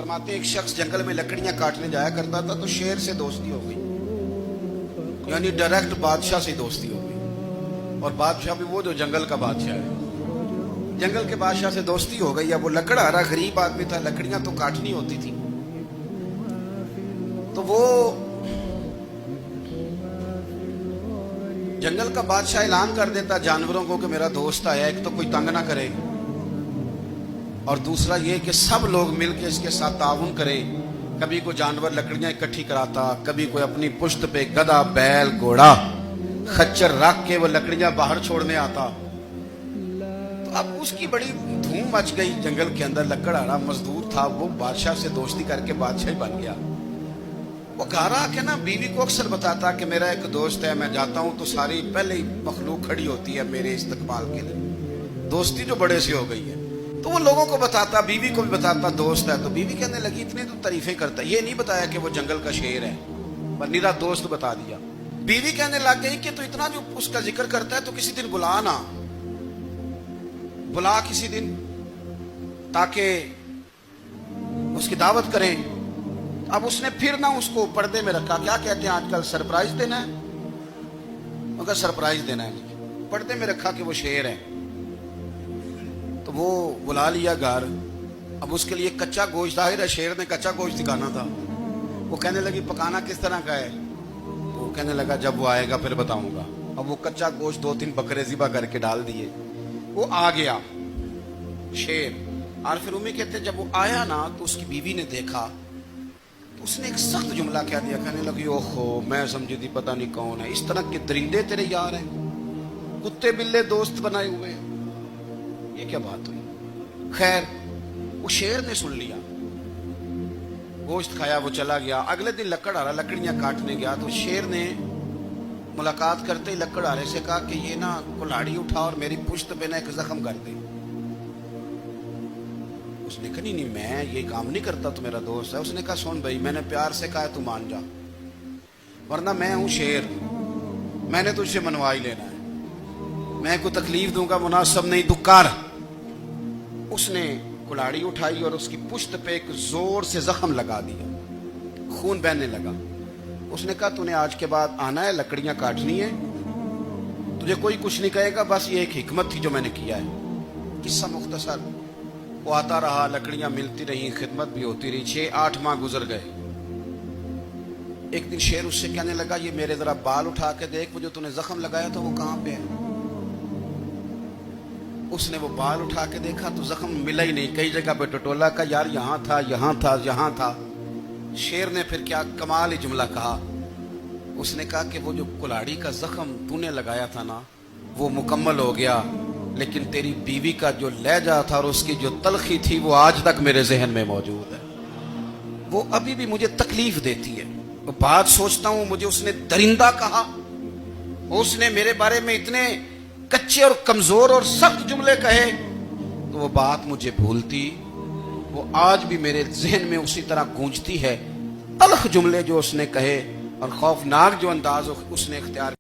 फरमाते हैं एक शख्स जंगल में लकड़ियां काटने जाया करता था तो शेर से दोस्ती हो गई, यानी डायरेक्ट बादशाह से दोस्ती हो गई। और बादशाह भी वो जो जंगल का बादशाह है, जंगल के बादशाह से दोस्ती हो गई। अब वो लकड़हारा गरीब आदमी था, लकड़ियां तो काटनी होती थी, तो वो जंगल का बादशाह ऐलान कर देता जानवरों को कि मेरा दोस्त आया, एक तो कोई तंग ना करे और दूसरा ये कि सब लोग मिलकर इसके साथ ताउन करें। कभी कोई जानवर लकड़ियां इकट्ठी कराता, कभी कोई अपनी पुश्त पे गधा, बैल, घोड़ा, खच्चर रख के वो लकड़ियां बाहर छोड़ने आता। तो अब उसकी बड़ी धूम मच गई जंगल के अंदर। लकड़हारा मजदूर था, वो बादशाह से दोस्ती करके बादशाह ही बन गया। वो घर आके ना बीवी को अक्सर बताता कि मेरा एक दोस्त है, मैं जाता हूं तो सारी पहले ही मखलूक खड़ी होती है मेरे इस्तकबाल के लिए, दोस्ती जो बड़े से हो गई है। तो वो लोगों को बताता, बीवी को भी बताता दोस्त है। तो बीवी कहने लगी इतनी तो तारीफें करता, ये नहीं बताया कि वो जंगल का शेर है, पर निरा दोस्त बता दिया। बीवी कहने लग गई कि तो इतना जो उसका जिक्र करता है तो किसी दिन बुला ना, बुला किसी दिन ताकि उसकी दावत करें। अब उसने फिर ना उसको पर्दे में रखा, क्या कहते हैं आजकल, सरप्राइज देना है, मगर सरप्राइज देना है, पर्दे में रखा कि वो शेर है। तो वो बुला लिया घर। अब उसके लिए कच्चा गोश्त, जाहिर है शेर ने कच्चा गोश्त दिखाना था। वो कहने लगी पकाना किस तरह का है? वो कहने लगा जब वो आएगा फिर बताऊंगा। अब वो कच्चा गोश्त 2-3 बकरे ज़िबा करके डाल दिए। वो आ गया शेर। और फिर उम्मी कहते जब वो आया ना तो उसकी बीवी ने देखा, तो उसने एक सख्त जुमला कह दिया। कहने लगी ओहो, मैं समझी थी पता नहीं कौन है, इस तरह के दरिंदे तेरे यार हैं, कुत्ते बिल्ले दोस्त बनाए हुए हैं, ये क्या बात हुई? खैर वो शेर ने सुन लिया, गोश्त खाया, वो चला गया। अगले दिन लकड़हारा लकड़ियां काटने गया तो शेर ने मुलाकात करते ही लकड़हारे से कहा कि ये ना कुल्हाड़ी उठा और मेरी पुश्त पे ना एक जख्म कर दे। उसने कहा नहीं मैं ये काम नहीं करता, तो मेरा दोस्त है। उसने कहा सुन भाई, मैंने प्यार से कहा तू मान जा, वरना मैं हूं शेर, मैंने तुझसे मनवा ही लेना है, मैं कोई तकलीफ दूंगा मुनासिब नहीं, तू कर। उसने कुल्हाड़ी उठाई और उसकी पुश्त पे एक जोर से जख्म लगा दिया, खून बहने लगा। उसने कहा तूने आज के बाद आना है, लकड़ियां काटनी है, तुझे कोई कुछ नहीं कहेगा, बस ये एक हिकमत थी जो मैंने किया है। किस्सा मुख्तसर। वो आता रहा, लकड़ियां मिलती रही, खिदमत भी होती रही। 6-8 माह गुजर गए। एक दिन शेर उससे कहने लगा ये मेरे जरा बाल उठा के देख, वो जो तूने जख्म लगाया था वो कहां पे है? उसने वो बाल उठा के देखा तो जख्म मिला ही नहीं, कई जगह पे टटोला का, यार यहां था, यहां था, यहां था। शेर ने फिर क्या कमाल ही जुमला कहा। उसने कहा कि वो जो कुल्हाड़ी का जख्म तूने लगाया था ना वो मुकम्मल हो गया, लेकिन तेरी बीवी का जो लहजा था और उसकी जो तलखी थी वो आज तक मेरे जहन में मौजूद है, वो अभी भी मुझे तकलीफ देती है। वो बात सोचता हूं, मुझे उसने दरिंदा कहा, उसने मेरे बारे में इतने कच्चे और कमजोर और सख्त जुमले कहे, तो वो बात मुझे भूलती, वो आज भी मेरे जहन में उसी तरह गूंजती है। तलख जुमले जो उसने कहे और खौफनाक जो अंदाज उसने इख्तियार